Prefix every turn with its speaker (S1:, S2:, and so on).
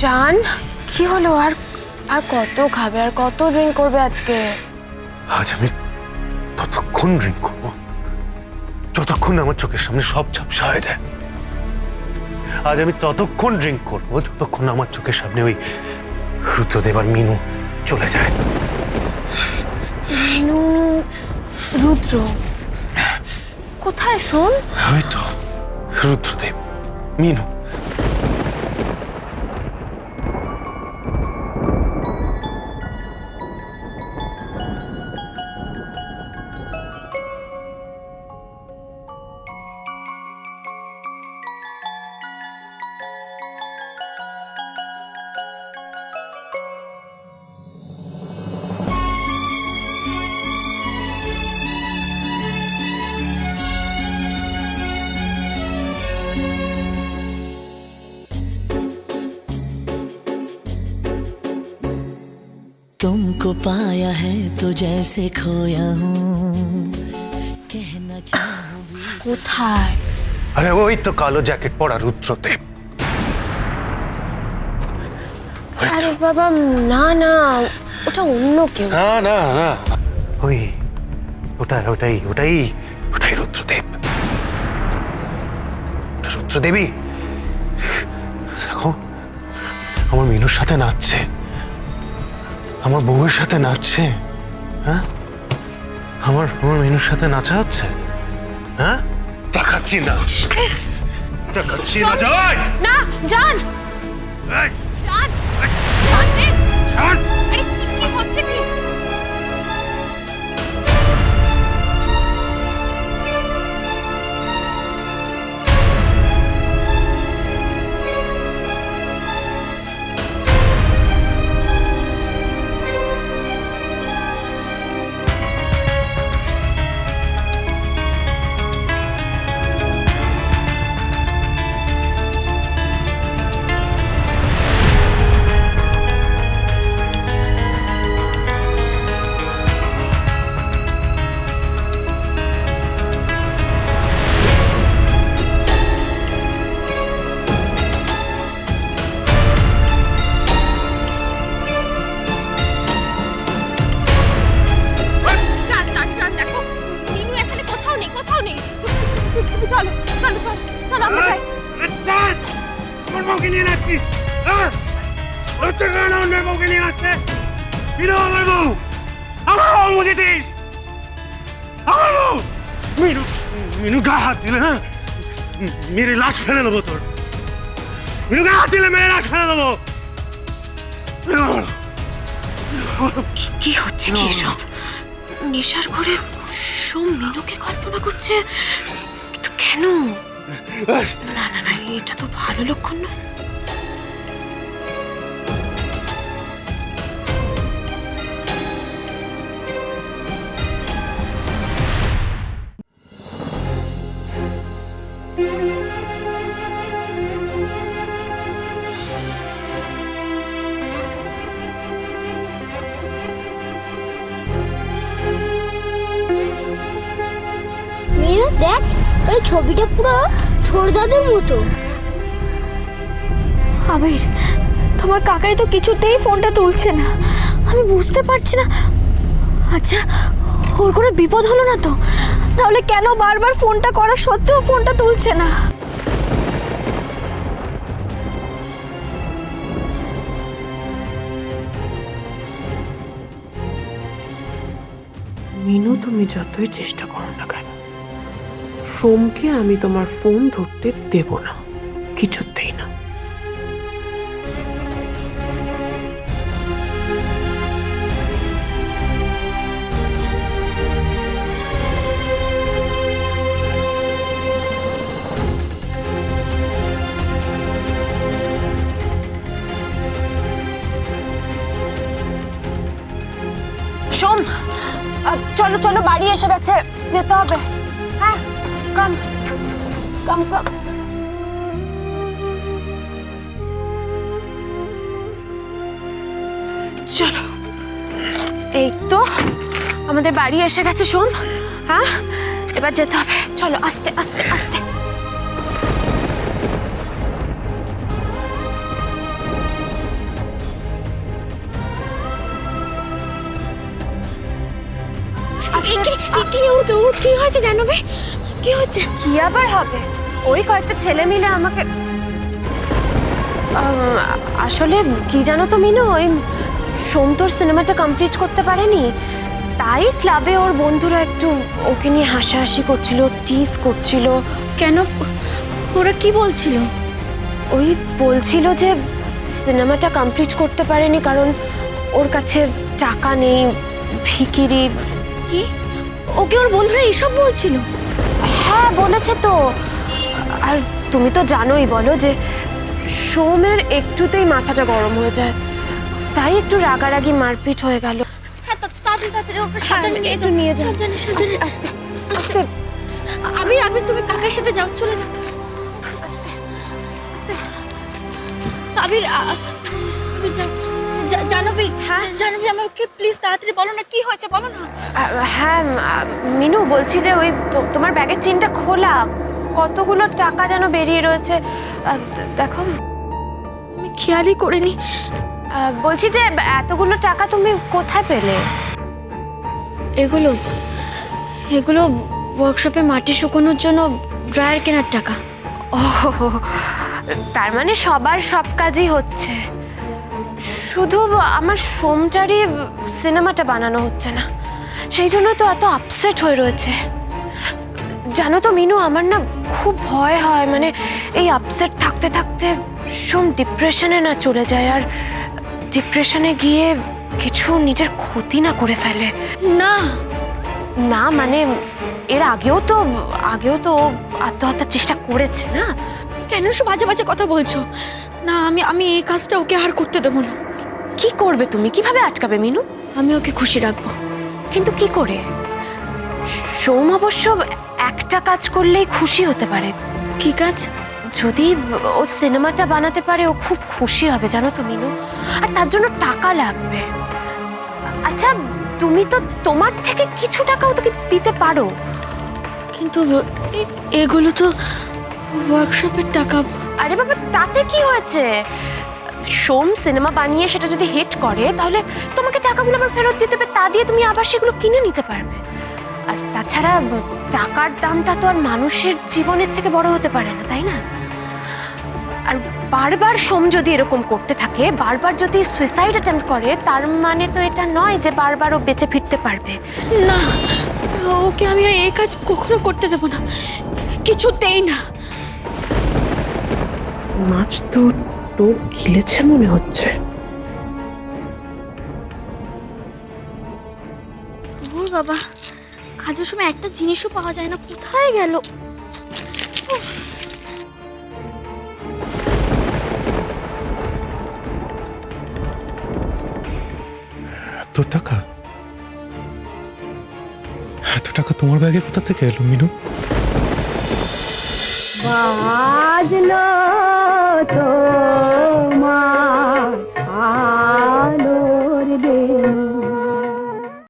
S1: জান কি হলো? আর আর কত খাবে, আর কত ড্রিঙ্ক করবে আজকে?
S2: আজ আমি ততক্ষণ ড্রিঙ্ক করবো যতক্ষণ আমার চোখের সামনে সব ঝাপসা হয়ে যায়। আজ আমি ততক্ষণ ড্রিঙ্ক করবো যতক্ষণ আমার চোখের সামনে ওই রুদ্রদেব আর মিনু চলে যায়।
S1: মিনু, রুদ্র কোথায় শোন?
S2: ওই তো রুদ্রদেব, মিনু।
S3: तुमको पाया है तो जैसे खोया हूँ कहना चाहूँ
S1: কোথায়?
S2: আরে ওই তো কালো জ্যাকেট পরা রুদ্রদেব।
S1: আরে বাবা না না, ওটা অন্য কেউ।
S2: না না না, ওই ওটাই ওটাই ওটাই রুদ্রদেব। ওটা রুদ্রদেবী। দেখো আমার মিনুর সাথে নাচছে, আমার বউয়ের সাথে নাচছে। হ্যাঁ, আমার মিনুর সাথে নাচা হচ্ছে। হ্যাঁ, দেখাচ্ছি নাচ, দেখাচ্ছি না। জয়
S1: না জান,
S2: এই,
S1: জান জান দেখ।
S2: ছাড়।
S1: আরে কি হচ্ছে কি? চলো চলো চলো চলো আমরা যাই।
S2: আমার বউকে নিয়ে নাচছিস? হ্যাঁ, হচ্ছে কেন অন্য বউকে নিয়ে আসতে? মিনু আমার বউ, আমার বউ বুঝেছিস? আমার বউ। মিনু, মিনু গায়ে হাত দিলে না মেরে লাশ ফেলে দেবো তোর। মিনু গায়ে হাত দিলে মেরে লাশ ফেলে দেবো।
S1: কি হচ্ছে কি এসব? নেশার ঘরে সোম মিনুকে কল্পনা করছে, কিন্তু কেন? না না না, এটা তো ভালো লক্ষণ না।
S4: মিনু দেখ, ওই ছবিটা পুরো ছোট দাদুর মতো।
S5: আবির, তোমার কাকাই তো কিছুতেই ফোনটা তুলছে না, আমি বুঝতে পারছি না। আচ্ছা, ওর কোনো বিপদ হলো না তো? তাহলে কেন বারবার ফোনটা করা সত্ত্বেও ফোনটা তুলছে না?
S6: মিনু, তুমি যতই চেষ্টা করো না কেন, সোমকে আমি তোমার ফোন ধরতে দেব না, কিছুতেই না।
S1: সোম, চলো চলো, বাড়ি এসে গেছে, যেতে হবে। হ্যাঁ, কাম কাম কাম। চলো, এই তো আমাদের বাড়ি এসে গেছে সোম। হ্যাঁ, এবার যেতে হবে, চলো আস্তে আস্তে আস্তে। কি হয়েছে জানবি? কি হয়েছে?
S5: কি আবার হবে? ওই কয়েকটা ছেলে মিলে আমাকে আসলে কি জানো তো মিনু, ওই সোম তোর সিনেমাটা কমপ্লিট করতে পারেনি, তাই ক্লাবে ওর বন্ধুরা একটু ওকে নিয়ে হাসাহাসি করছিল, টিজ করছিল।
S1: কেন? ওরা কি বলছিল?
S5: ওই বলছিল যে সিনেমাটা কমপ্লিট করতে পারেনি কারণ ওর কাছে টাকা নেই, ভিখিরি।
S1: কি? ওকে ওর বন্ধুরা এসব বলছিল?
S5: হ্যাঁ বলেছে তো। আর তুমি তো জানোই বলো যে সোমের একটুতেই মাথাটা গরম হয়ে যায়, তাই একটু রাগারাগি মারপিট হয়ে গেল।
S1: হ্যাঁ তাড়াতাড়ি ওকে সাবধানে নিয়ে
S5: একটু নিয়ে যাও।
S1: সাবধানে আস্তে। আবির তুমি কাকার সাথে যাও, চলে যাও। আবির যাও। জানবি? হ্যাঁ জানবি, আমাকে প্লিজ তাড়াতাড়ি বলো না কি হয়েছে, বলো না।
S5: হ্যাঁ মিনু, বলছি যে ওই তোমার ব্যাগের চেনটা খোলা, কতগুলো টাকা যেন বেরিয়ে রয়েছে। দেখো,
S1: আমি খেয়ালই করিনি।
S5: বলছি যে এতগুলো টাকা তুমি কোথায় পেলে?
S1: এগুলো ওয়ার্কশপে মাটি শুকানোর জন্য ড্রায়ার কেনার টাকা।
S5: ও, তার মানে সবার সব কাজই হচ্ছে, শুধু আমার সোমটারই সিনেমাটা বানানো হচ্ছে না, সেই জন্য তো এত আপসেট হয়ে রয়েছে। জানো তো মিনু, আমার না খুব ভয় হয়, মানে এই আপসেট থাকতে থাকতে সোম ডিপ্রেশনে না চলে যায়, আর ডিপ্রেশনে গিয়ে কিছু নিজের ক্ষতি না করে ফেলে।
S1: না
S5: না মানে এর আগেও তো আত্মহত্যার চেষ্টা করেছে না।
S1: কেন সব বাজে বাজে কথা বলছো? না আমি এই কাজটা ওকে আর করতে দেবো না।
S5: কি করবে তুমি? কিভাবে আটকাবে মিনু?
S1: আমি ওকে খুশি রাখবো।
S5: কিন্তু কি করে? সোম অবশ্য একটা কাজ করলেই খুশি হতে পারে।
S1: কি কাজ?
S5: যদি ও সিনেমাটা বানাতে পারে ও খুব খুশি হবে, জানো তো মিনু। আর তার জন্য টাকা লাগবে। আচ্ছা, তুমি তো তোমার থেকে কিছু টাকাও তোকে দিতে পারো।
S1: কিন্তু এগুলো তো ওয়ার্কশপের টাকা।
S5: আরে বাবা, তাতে কি হয়েছে? সোম সিনেমা বানিয়ে সেটা যদি হিট করে তাহলে তোমাকে টাকাগুলো আবার ফেরত দিতে হবে, তা দিয়ে তুমি আবার সেগুলো কিনে নিতে পারবে। আর তাছাড়া টাকার দামটা তো আর মানুষের জীবনের থেকে বড় হতে পারে না, তাই না? আর বারবার সোম যদি এরকম করতে থাকে, বারবার যদি সুইসাইড অ্যাটেম্প্ট করে, তার মানে তো এটা নয় যে বারবার ও বেঁচে ফিরতে পারবে।
S1: না, ওকে আমি এই কাজ কখনো করতে দেবো না, কিছুতেই না।
S6: মাছ তো টোপ গিলেছে মনে হচ্ছে।
S1: ওর বাবা, কাজের সময় একটা জিনিসও পাওয়া যায় না, কোথায় গেল?
S7: এত টাকা তোমার ব্যাগে কোথা থেকে এলো মিনু?
S4: বাজনা